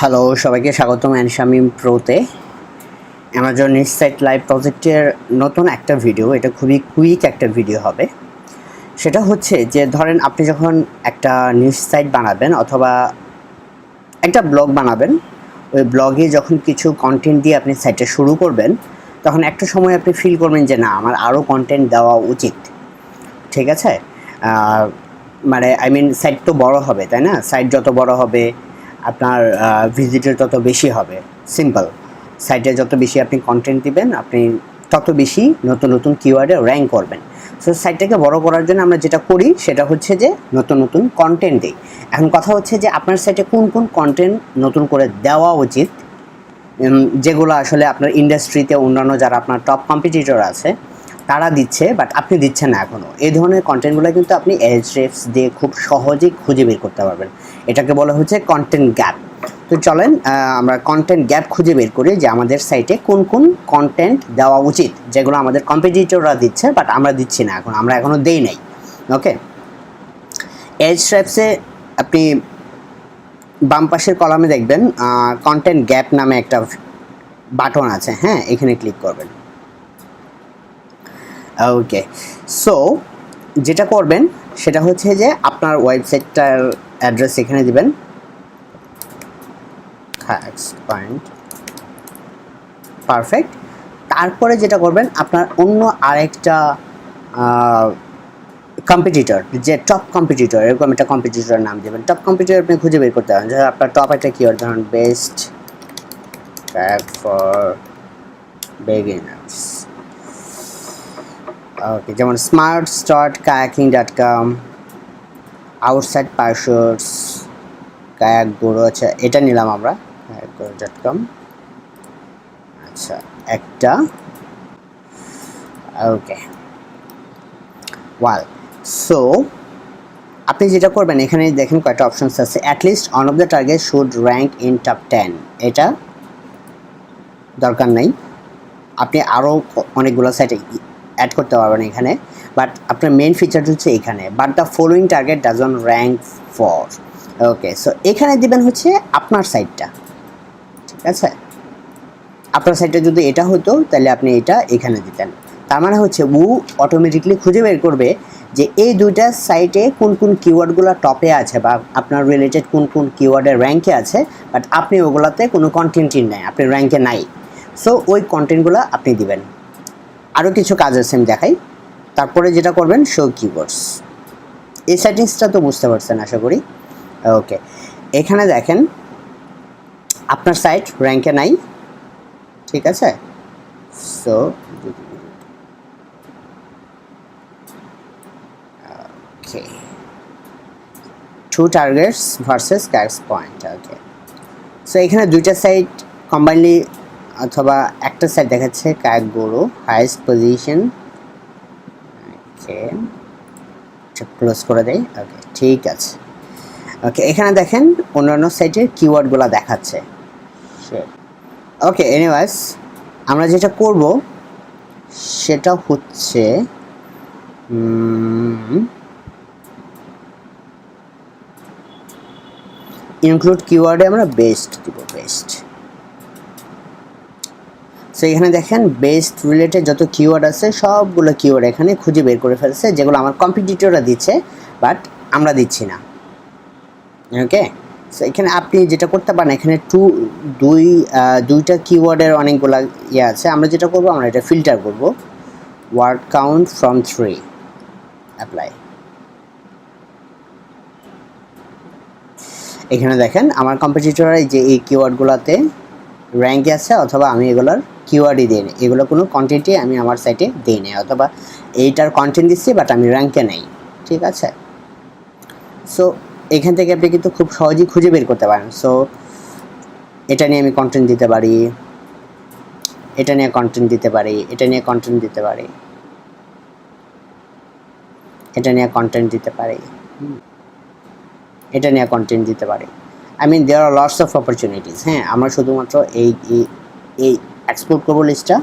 Hello, সবাইকে স্বাগতম শামিম প্রোতে। অ্যামাজন নিউজ সাইট লাইভ প্রজেক্টের নতুন একটা ভিডিও, এটা খুবই কুইক একটা ভিডিও হবে। সেটা হচ্ছে যে ধরেন আপনি যখন একটা নিউজ সাইট বানাবেন অথবা একটা ব্লগ বানাবেন, ওই ব্লগে যখন কিছু কন্টেন্ট দিয়ে আপনি সাইটটা শুরু করবেন, তখন একটা সময় আপনি ফিল করবেন যে না, আমার আরও কন্টেন্ট দেওয়া উচিত। ঠিক আছে? মানে সাইট তো বড় হবে, তাই না? সাইট যত বড় হবে আপনার ভিজিটর তত বেশি হবে। সিম্পল। সাইটে যত বেশি আপনি কন্টেন্ট দিবেন, আপনি তত বেশি নতুন নতুন কিওয়ার্ডে র্যাঙ্ক করবেন। সো সাইটটাকে বড় করার জন্য আমরা যেটা করি সেটা হচ্ছে যে নতুন নতুন কন্টেন্ট দিই। এখন কথা হচ্ছে যে আপনার সাইটে কোন কোন কন্টেন্ট নতুন করে দেওয়া উচিত, যেগুলো আসলে আপনার ইন্ডাস্ট্রিতে অন্যান্য যারা আপনার টপ কম্পিটিটর আছে তারা দিচ্ছে, বাট আপনি দিচ্ছেন না এখনও। এই ধরনের কন্টেন্টগুলো কিন্তু আপনি Ahrefs দিয়ে খুব সহজেই খুঁজে বের করতে পারবেন। এটাকে বলা হচ্ছে কন্টেন্ট গ্যাপ। তো চলেন আমরা কন্টেন্ট গ্যাপ খুঁজে বের করি যে আমাদের সাইটে কোন কোন কন্টেন্ট দেওয়া উচিত, যেগুলো আমাদের কম্পিটিটররা দিচ্ছে বাট আমরা দিচ্ছি না, আমরা এখনও দেই নাই। ওকে, Ahrefs-এ আপনি বাম পাশের কলামে দেখবেন কন্টেন্ট গ্যাপ নামে একটা বাটন আছে। হ্যাঁ, এখানে ক্লিক করবেন। ওকে, সো যেটা করবেন সেটা হচ্ছে যে আপনার ওয়েবসাইটটার অ্যাড্রেস এখানে দিবেন, পয়েন্ট, পারফেক্ট। তারপরে যেটা করবেন, আপনার অন্য আরেকটা কম্পিটিটর, যে টপ কম্পিটিটর, এরকম একটা কম্পিটিটরের নাম দেবেন। টপ কম্পিটিটর আপনি খুঁজে বের করতে পারেন। ধরুন আপনার টপ একটা কিওয়ার্ড, ধরুন best tag for beginners. Okay, যেমন smart start kayaking.com, outside pursuits, kayak guru. আচ্ছা, এটা নিলাম আমরা, kayak.com। আচ্ছা, একটা। ওকে, ওয়াল। সো আপনি যেটা করবেন, এখানে দেখেন কয়টা অপশনস আছে। At least on of the target should rank in top 10, এটা দরকার নেই। আপনি আরও অনেকগুলো সাইটে অ্যাড করতে পারবেন এখানে, বাট আপনার মেন ফিচারটা হচ্ছে এখানে, but the following target doesn't rank for. Okay, so এখানে দিবেন হচ্ছে আপনার সাইটটা। ঠিক আছে, আপনার সাইটে যদি এটা হতো তাহলে আপনি এটা এখানে দিতেন। তার মানে হচ্ছে ও অটোমেটিকলি খুঁজে বের করবে যে এই দুইটা সাইটে কোন কোন কিওয়ার্ডগুলো টপে আছে বা আপনার রিলেটেড কোন কোন কিওয়ার্ডের র্যাঙ্কে আছে, বাট আপনি ওগুলাতে কোনো কন্টেন্টই নাই, আপনি র্যাঙ্কে নাই। সো ওই কন্টেন্টগুলো আপনি দিবেন। আরও কিছু কাজ আছে, আমি দেখাই। তারপরে যেটা করবেন, শো কিওয়ার্ডস। এই সেটিংসটা তো বুঝতে পারছেন আশা করি। ওকে, এখানে দেখেন আপনার সাইট র্যাঙ্কে নাই। ঠিক আছে, সো ওকে, 2 টার্গেটস ভার্সেস ক্যাক্স পয়েন্ট। ওকে, সো এখানে দুইটা সাইট কম্বাইনলি, অথবা একটা সাইট দেখাচ্ছে কায়াক গুরু হাইয়েস্ট পজিশন। ওকে, ক্লোজ করে দেই। ওকে, ঠিক আছে। ওকে, এখানে দেখেন অন্যান্য সাইটের কিওয়ার্ডগুলো দেখাচ্ছে। ওকে, এনিওয়েজ আমরা যেটা করব সেটা হচ্ছে ইনক্লুড কিওয়ার্ডে আমরা বেস্ট দিব, বেস্ট। সো এখানে দেখেন বেস্ট রিলেটেড যত কিওয়ার্ড আছে সবগুলো কিওয়ার্ড এখানে খুঁজে বের করে ফেলছে, যেগুলো আমার কম্পিটিটররা দিচ্ছে বাট আমরা দিচ্ছি না। ওকে, সো এখানে আপনি যেটা করতে পারেন, এখানে দুইটা কিওয়ার্ডের অনেকগুলো ইয়ে আছে। আমরা যেটা করব, আমরা এটা ফিল্টার করব, ওয়ার্ড কাউন্ট ফ্রম 3, অ্যাপ্লাই। এখানে দেখেন আমার কম্পিটিটররা যে এই কিওয়ার্ডগুলোতে র্যাঙ্কে আছে, অথবা আমি এগুলোর কিওয়ার্ডই দিই, এগুলো কোনো কন্টেন্টই আমি আমার সাইটে দিই না, অথবা এইটার কন্টেন্ট দিচ্ছি বাট আমি র্যাঙ্কে নেই। ঠিক আছে, সো এখান থেকে আপনি কিন্তু খুব সহজেই খুঁজে বের করতে পারেন। সো এটা নিয়ে আমি কন্টেন্ট দিতে পারি, এটা নিয়ে কন্টেন্ট দিতে পারি, এটা নিয়ে কন্টেন্ট দিতে পারি, এটা নিয়ে কন্টেন্ট দিতে পারি, এটা নিয়ে কন্টেন্ট দিতে পারি। There are lots of opportunities. হ্যাঁ, আমরা শুধুমাত্র এই এক্সপোর্ট করবো লিস্টটা,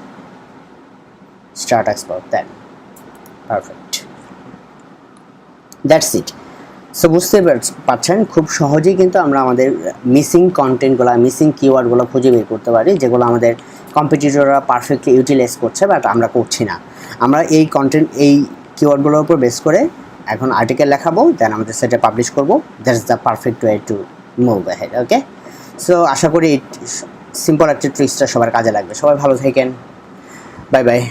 start export, then perfect, that's it. So বুঝতে পারছেন খুব সহজেই কিন্তু আমরা আমাদের মিসিং কন্টেন্টগুলো, মিসিং কিওয়ার্ডগুলো খুঁজে বের করতে পারি, যেগুলো আমাদের কম্পিটিটররা পারফেক্টলি ইউটিলাইজ করছে বাট আমরা করছি না। আমরা এই কন্টেন্ট, এই কিওয়ার্ডগুলোর উপর বেস করে এখন আর্টিকেল লেখাবো, দেন আমাদের সাইটে পাবলিশ করবো। That's the perfect way to move ahead. Okay, so আশা করি সিম্পল একটা ট্রিক্সটা সবার কাজে লাগবে। সবাই ভালো থাকেন, বাই বাই।